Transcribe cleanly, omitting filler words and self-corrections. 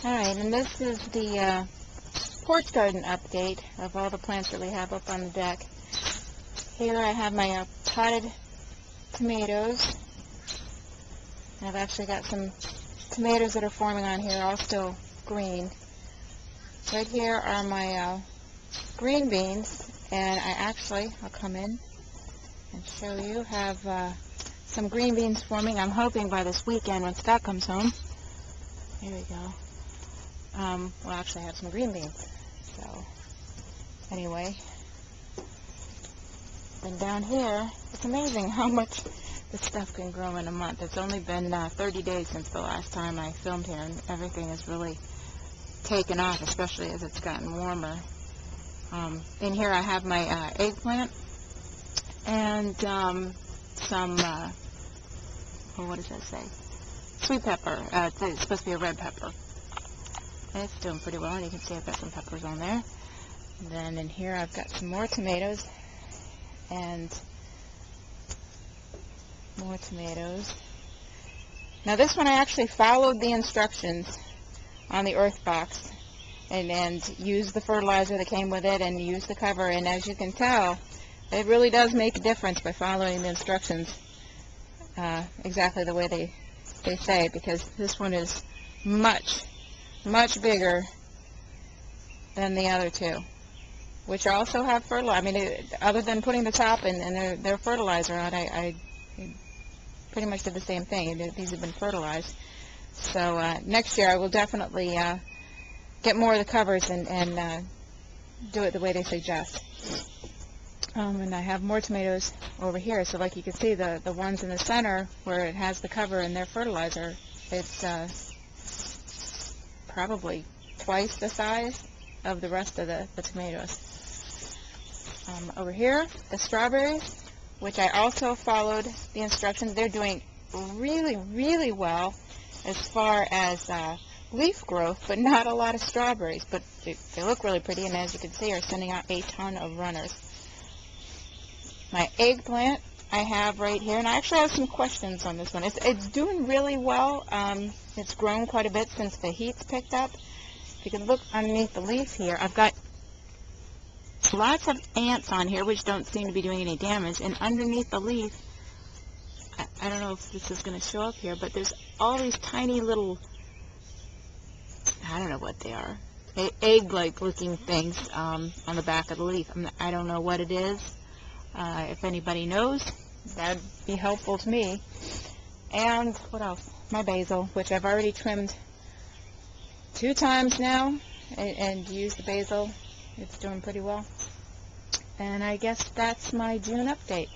Alright, and this is the porch garden update of all the plants that we have up on the deck. Here I have my potted tomatoes. I've actually got some tomatoes that are forming on here, all still green. Right here are my green beans, and I'll come in and show you, have some green beans forming. I'm hoping by this weekend, when Scott comes home, here we go, we'll actually have some green beans. So, anyway, and down here, it's amazing how much this stuff can grow in a month. It's only been 30 days since the last time I filmed here, and everything has really taken off, especially as it's gotten warmer. In here I have my eggplant and some, what does that say? Sweet pepper. It's supposed to be a red pepper. And it's doing pretty well, and you can see I've got some peppers on there. And then in here I've got some more tomatoes and more tomatoes. Now this one I actually followed the instructions on the Earthbox and used the fertilizer that came with it and used the cover, and as you can tell, it really does make a difference by following the instructions exactly the way they say, because this one is much bigger than the other two, which also have fertilizer. I mean, other than putting the top and their fertilizer on, I pretty much did the same thing. These have been fertilized. So next year I will definitely get more of the covers and do it the way they suggest. And I have more tomatoes over here. So like you can see, the ones in the center where it has the cover and their fertilizer, it's probably twice the size of the rest of the tomatoes. Over here, the strawberries, which I also followed the instructions. They're doing really well as far as leaf growth, but not a lot of strawberries. But they look really pretty, and as you can see, are sending out a ton of runners. My eggplant I have right here, and I actually have some questions on this one. It's doing really well. It's grown quite a bit since the heat's picked up. If you can look underneath the leaf here, I've got lots of ants on here, which don't seem to be doing any damage, and underneath the leaf, I don't know if this is going to show up here, but there's all these tiny little, I don't know what they are, egg-like looking things on the back of the leaf. I don't know what it is. If anybody knows, that'd be helpful to me. And what else? My basil, which I've already trimmed 2 times now and used the basil. It's doing pretty well. And I guess that's my June update.